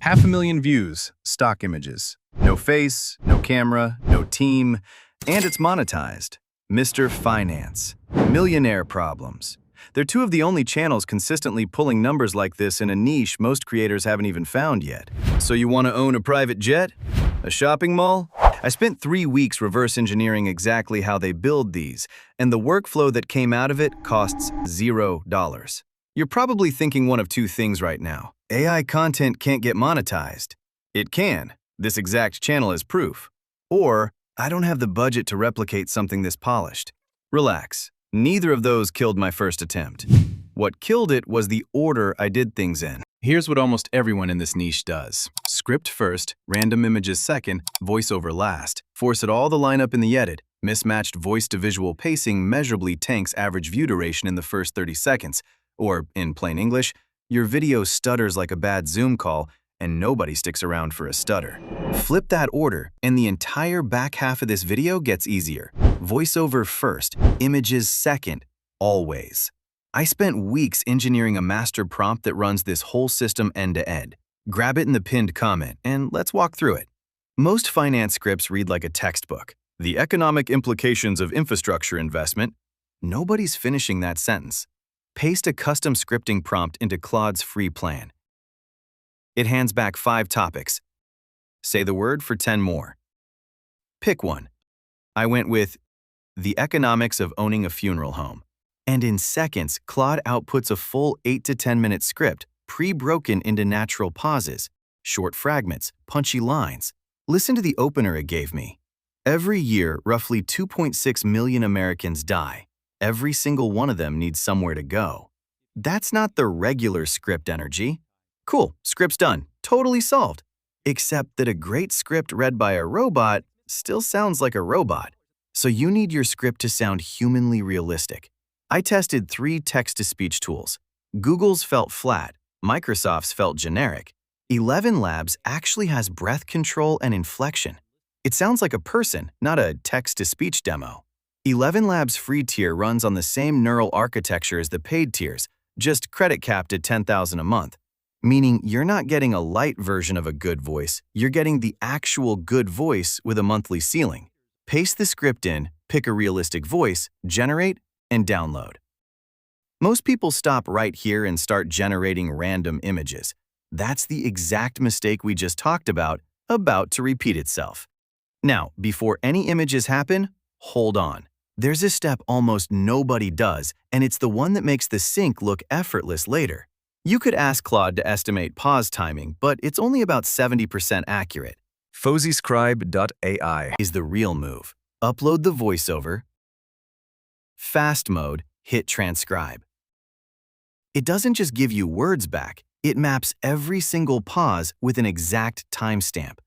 500,000 views, stock images. No face, no camera, no team, and it's monetized. Mr. Finance. Millionaire Problems. They're two of the only channels consistently pulling numbers like this in a niche most creators haven't even found yet. So you want to own a private jet? A shopping mall? I spent 3 weeks reverse engineering exactly how they build these, and the workflow that came out of it costs $0. You're probably thinking one of two things right now. AI content can't get monetized. It can. This exact channel is proof. Or, I don't have the budget to replicate something this polished. Relax. Neither of those killed my first attempt. What killed it was the order I did things in. Here's what almost everyone in this niche does. Script first, random images second, voiceover last. Force it all to line up in the edit. Mismatched voice-to-visual pacing measurably tanks average view duration in the first 30 seconds. Or, in plain English, your video stutters like a bad Zoom call, and nobody sticks around for a stutter. Flip that order, and the entire back half of this video gets easier. Voiceover first, images second, always. I spent weeks engineering a master prompt that runs this whole system end-to-end. Grab it in the pinned comment, and let's walk through it. Most finance scripts read like a textbook. The economic implications of infrastructure investment. Nobody's finishing that sentence. Paste a custom scripting prompt into Claude's free plan. It hands back 5 topics. Say the word for 10 more. Pick one. I went with the economics of owning a funeral home. And in seconds, Claude outputs a full 8 to 10 minute script, pre-broken into natural pauses, short fragments, punchy lines. Listen to the opener it gave me. Every year, roughly 2.6 million Americans die. Every single one of them needs somewhere to go. That's not the regular script energy. Cool, script's done. Totally solved. Except that a great script read by a robot still sounds like a robot. So you need your script to sound humanly realistic. I tested 3 text-to-speech tools. Google's felt flat. Microsoft's felt generic. ElevenLabs actually has breath control and inflection. It sounds like a person, not a text-to-speech demo. ElevenLabs' free tier runs on the same neural architecture as the paid tiers, just credit capped at $10,000 a month. Meaning you're not getting a light version of a good voice, you're getting the actual good voice with a monthly ceiling. Paste the script in, pick a realistic voice, generate, and download. Most people stop right here and start generating random images. That's the exact mistake we just talked about to repeat itself. Now, before any images happen, hold on. There's a step almost nobody does, and it's the one that makes the sync look effortless later. You could ask Claude to estimate pause timing, but it's only about 70% accurate. Foziscribe.ai is the real move. Upload the voiceover. Fast mode, hit transcribe. It doesn't just give you words back, it maps every single pause with an exact timestamp.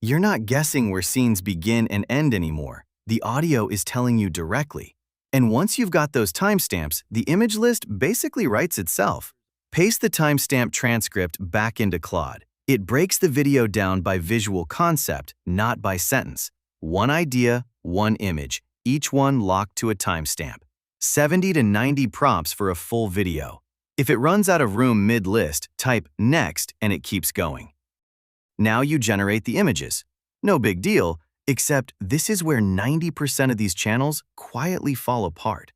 You're not guessing where scenes begin and end anymore. The audio is telling you directly. And once you've got those timestamps, the image list basically writes itself. Paste the timestamp transcript back into Claude. It breaks the video down by visual concept, not by sentence. One idea, one image, each one locked to a timestamp. 70 to 90 prompts for a full video. If it runs out of room mid-list, type next and it keeps going. Now you generate the images. No big deal, except this is where 90% of these channels quietly fall apart.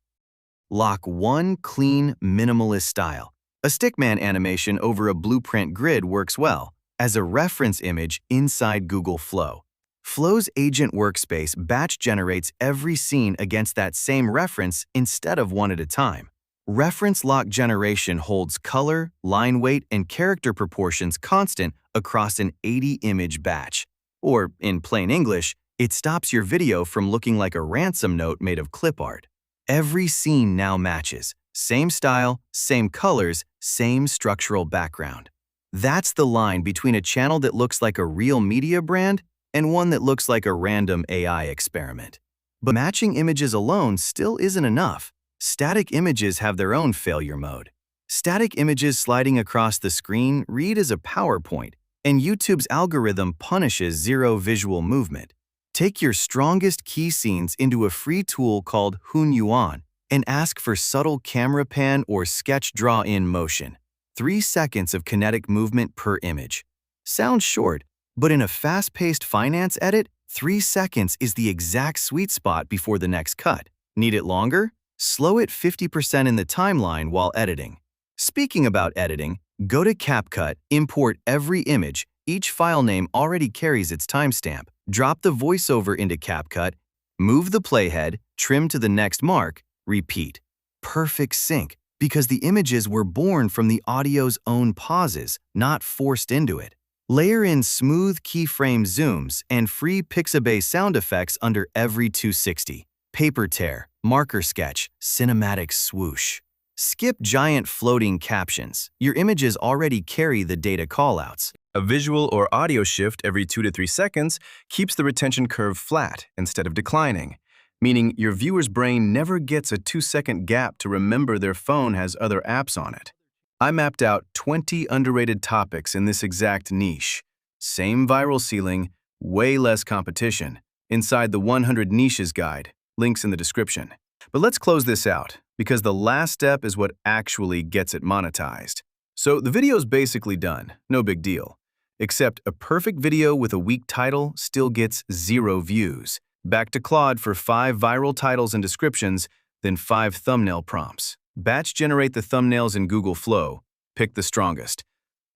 Lock one clean, minimalist style. A stickman animation over a blueprint grid works well, as a reference image inside Google Flow. Flow's agent workspace batch generates every scene against that same reference instead of one at a time. Reference lock generation holds color, line weight, and character proportions constant across an 80-image batch. Or, in plain English, it stops your video from looking like a ransom note made of clip art. Every scene now matches. Same style, same colors, same structural background. That's the line between a channel that looks like a real media brand and one that looks like a random AI experiment. But matching images alone still isn't enough. Static images have their own failure mode. Static images sliding across the screen read as a PowerPoint, and YouTube's algorithm punishes zero visual movement. Take your strongest key scenes into a free tool called Hunyuan and ask for subtle camera pan or sketch draw-in motion. 3 seconds of kinetic movement per image. Sounds short, but in a fast-paced finance edit, 3 seconds is the exact sweet spot before the next cut. Need it longer? Slow it 50% in the timeline while editing. Speaking about editing, go to CapCut, import every image. Each file name already carries its timestamp. Drop the voiceover into CapCut, move the playhead, trim to the next mark, repeat. Perfect sync, because the images were born from the audio's own pauses, not forced into it. Layer in smooth keyframe zooms and free Pixabay sound effects under every 260. Paper tear, marker sketch, cinematic swoosh. Skip giant floating captions. Your images already carry the data callouts. A visual or audio shift every 2 to 3 seconds keeps the retention curve flat instead of declining, meaning your viewer's brain never gets a 2-second gap to remember their phone has other apps on it. I mapped out 20 underrated topics in this exact niche. Same viral ceiling, way less competition, inside the 100 Niches guide, links in the description. But let's close this out, because the last step is what actually gets it monetized. So the video's basically done, no big deal. Except a perfect video with a weak title still gets 0 views. Back to Claude for 5 viral titles and descriptions, then 5 thumbnail prompts. Batch generate the thumbnails in Google Flow. Pick the strongest.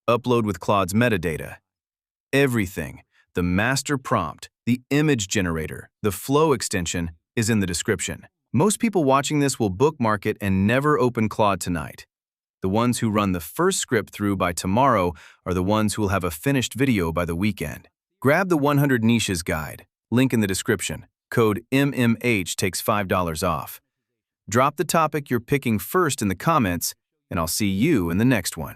Upload with Claude's metadata. Everything, the master prompt, the image generator, the Flow extension, is in the description. Most people watching this will bookmark it and never open Claude tonight. The ones who run the first script through by tomorrow are the ones who will have a finished video by the weekend. Grab the 100 Niches guide, link in the description. Code MMH takes $5 off. Drop the topic you're picking first in the comments, and I'll see you in the next one.